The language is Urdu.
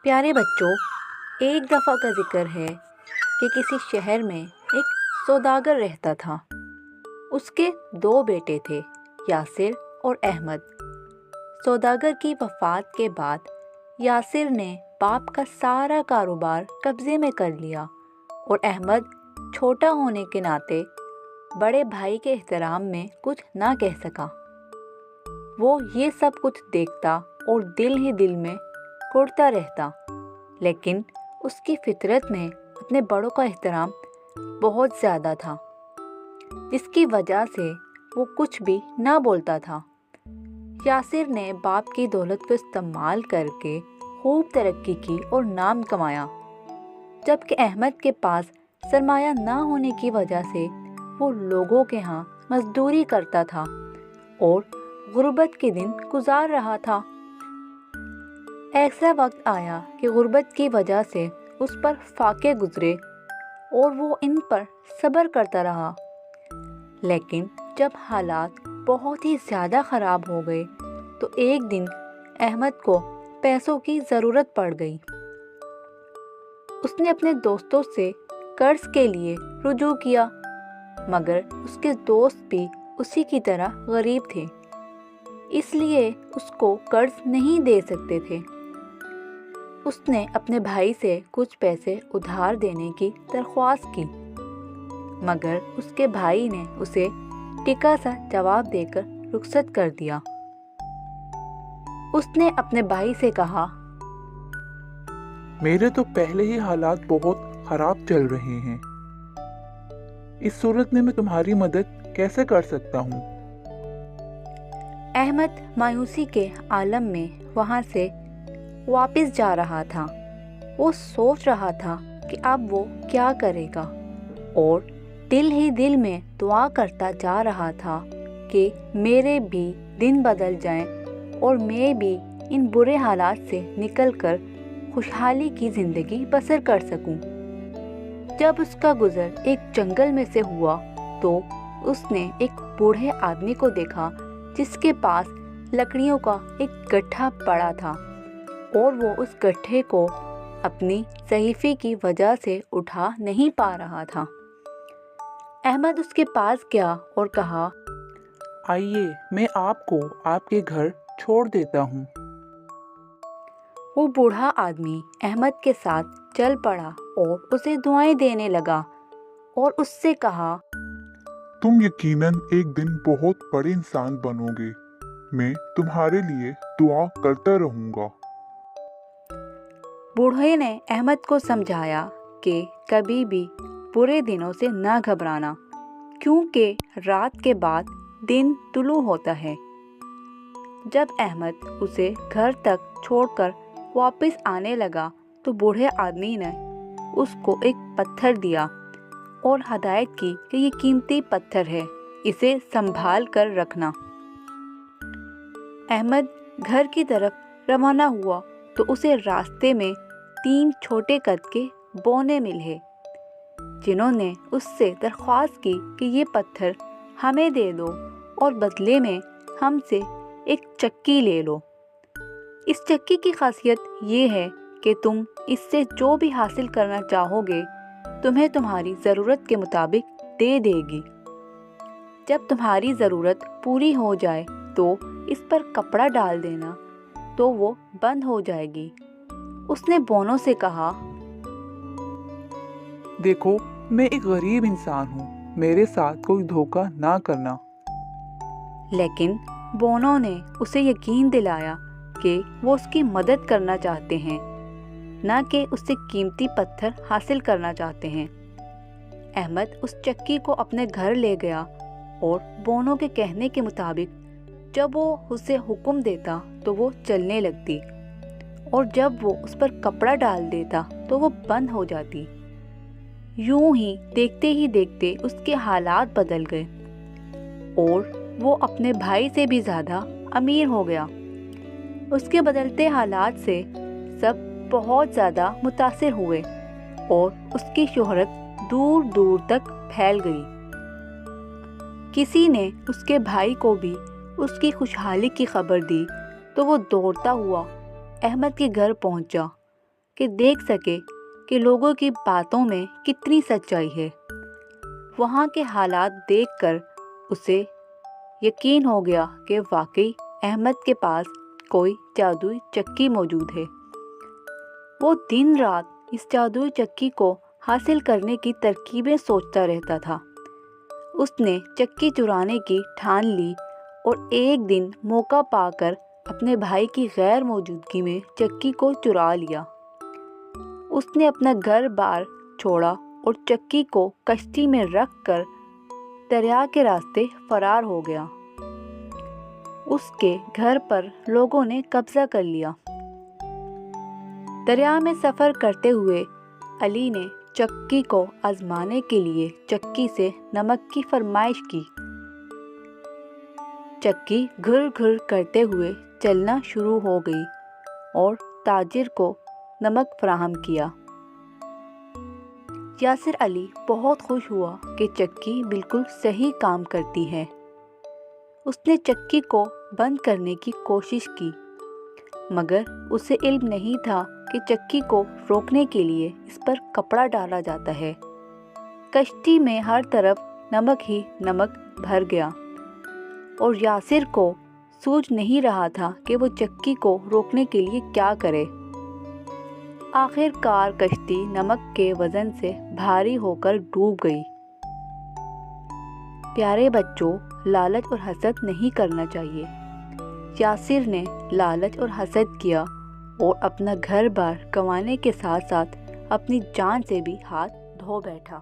پیارے بچوں، ایک دفعہ کا ذکر ہے کہ کسی شہر میں ایک سوداگر رہتا تھا۔ اس کے دو بیٹے تھے، یاسر اور احمد۔ سوداگر کی وفات کے بعد یاسر نے باپ کا سارا کاروبار قبضے میں کر لیا اور احمد چھوٹا ہونے کے ناطے بڑے بھائی کے احترام میں کچھ نہ کہہ سکا۔ وہ یہ سب کچھ دیکھتا اور دل ہی دل میں کڑتا رہتا، لیکن اس کی فطرت میں اپنے بڑوں کا احترام بہت زیادہ تھا، جس کی وجہ سے وہ کچھ بھی نہ بولتا تھا۔ یاسر نے باپ کی دولت کو استعمال کر کے خوب ترقی کی اور نام کمایا، جبکہ احمد کے پاس سرمایہ نہ ہونے کی وجہ سے وہ لوگوں کے ہاں مزدوری کرتا تھا اور غربت کے دن گزار رہا تھا۔ ایسا وقت آیا کہ غربت کی وجہ سے اس پر فاقے گزرے اور وہ ان پر صبر کرتا رہا، لیکن جب حالات بہت ہی زیادہ خراب ہو گئے تو ایک دن احمد کو پیسوں کی ضرورت پڑ گئی۔ اس نے اپنے دوستوں سے قرض کے لیے رجوع کیا، مگر اس کے دوست بھی اسی کی طرح غریب تھے، اس لیے اس کو قرض نہیں دے سکتے تھے۔ اس نے اپنے بھائی سے کچھ پیسے ادھار دینے کی درخواست کی، مگر اس کے بھائی نے اسے ٹیکا سا جواب دے کر رخصت کر دیا۔ اس نے اپنے بھائی سے کہا، میرے تو پہلے ہی حالات بہت خراب چل رہے ہیں، اس صورت میں تمہاری مدد کیسے کر سکتا ہوں؟ احمد مایوسی کے عالم میں وہاں سے واپس جا رہا تھا۔ وہ سوچ رہا تھا کہ اب وہ کیا کرے گا، اور دل ہی دل میں دعا کرتا جا رہا تھا کہ میرے بھی دن بدل جائیں اور میں بھی ان برے حالات سے نکل کر خوشحالی کی زندگی بسر کر سکوں۔ جب اس کا گزر ایک جنگل میں سے ہوا تو اس نے ایک بوڑھے آدمی کو دیکھا جس کے پاس لکڑیوں کا ایک گٹھا پڑا تھا، اور وہ اس گٹھے کو اپنی ضعیفی کی وجہ سے اٹھا نہیں پا رہا تھا۔ احمد اس کے پاس گیا اور کہا، آئیے میں آپ کو آپ کے گھر چھوڑ دیتا ہوں۔ وہ بوڑھا آدمی احمد کے ساتھ چل پڑا اور اسے دعائیں دینے لگا اور اس سے کہا، تم یقیناً ایک دن بہت بڑے انسان بنو گے، میں تمہارے لیے دعا کرتا رہوں گا۔ بوڑھے نے احمد کو سمجھایا کہ کبھی بھی برے دنوں سے نہ گھبرانا، کیونکہ رات کے بعد دن طلوع ہوتا ہے۔ جب احمد اسے گھر تک چھوڑ کر واپس آنے لگا تو بوڑھے آدمی نے اس کو ایک پتھر دیا اور ہدایت کی کہ یہ قیمتی پتھر ہے، اسے سنبھال کر رکھنا۔ احمد گھر کی طرف روانہ ہوا تو اسے راستے میں 3 چھوٹے قد کے بونے ملے، جنہوں نے اس سے درخواست کی کہ یہ پتھر ہمیں دے دو اور بدلے میں ہم سے ایک چکی لے لو۔ اس چکی کی خاصیت یہ ہے کہ تم اس سے جو بھی حاصل کرنا چاہو گے تمہیں تمہاری ضرورت کے مطابق دے دے گی۔ جب تمہاری ضرورت پوری ہو جائے تو اس پر کپڑا ڈال دینا تو وہ بند ہو جائے گی۔ اس نے بونوں سے کہا، دیکھو میں ایک غریب انسان ہوں، میرے ساتھ کوئی دھوکہ نہ کرنا۔ لیکن بونوں نے اسے یقین دلایا کہ وہ اس کی مدد کرنا چاہتے ہیں، نہ کہ اس سے قیمتی پتھر حاصل کرنا چاہتے ہیں۔ احمد اس چکی کو اپنے گھر لے گیا اور بونوں کے کہنے کے مطابق جب وہ اسے حکم دیتا تو وہ چلنے لگتی، اور جب وہ اس پر کپڑا ڈال دیتا تو وہ بند ہو جاتی۔ یوں ہی دیکھتے ہی دیکھتے اس کے حالات بدل گئے اور وہ اپنے بھائی سے بھی زیادہ امیر ہو گیا۔ اس کے بدلتے حالات سے سب بہت زیادہ متاثر ہوئے اور اس کی شہرت دور دور تک پھیل گئی۔ کسی نے اس کے بھائی کو بھی اس کی خوشحالی کی خبر دی تو وہ دوڑتا ہوا احمد کے گھر پہنچا کہ دیکھ سکے کہ لوگوں کی باتوں میں کتنی سچائی ہے۔ وہاں کے حالات دیکھ کر اسے یقین ہو گیا کہ واقعی احمد کے پاس کوئی جادوئی چکی موجود ہے۔ وہ دن رات اس جادوئی چکی کو حاصل کرنے کی ترکیبیں سوچتا رہتا تھا۔ اس نے چکی چرانے کی ٹھان لی اور ایک دن موقع پا کر اپنے بھائی کی غیر موجودگی میں چکی کو چرا لیا۔ اس نے اپنا گھر بار چھوڑا اور چکی کو کشتی میں رکھ کر دریا کے راستے فرار ہو گیا۔ اس کے گھر پر لوگوں نے قبضہ کر لیا۔ دریا میں سفر کرتے ہوئے علی نے چکی کو آزمانے کے لیے چکی سے نمک کی فرمائش کی۔ چکی گھر گھر کرتے ہوئے چلنا شروع ہو گئی اور تاجر کو نمک فراہم کیا۔ یاسر علی بہت خوش ہوا کہ چکی بالکل صحیح کام کرتی ہے۔ اس نے چکی کو بند کرنے کی کوشش کی، مگر اسے علم نہیں تھا کہ چکی کو روکنے کے لیے اس پر کپڑا ڈالا جاتا ہے۔ کشتی میں ہر طرف نمک ہی نمک بھر گیا اور یاسر کو سوجھ نہیں رہا تھا کہ وہ چکی کو روکنے کے لیے کیا کرے۔ آخر کار کشتی نمک کے وزن سے بھاری ہو کر ڈوب گئی۔ پیارے بچوں، لالچ اور حسد نہیں کرنا چاہیے۔ یاسر نے لالچ اور حسد کیا اور اپنا گھر بار گنوانے کے ساتھ ساتھ اپنی جان سے بھی ہاتھ دھو بیٹھا۔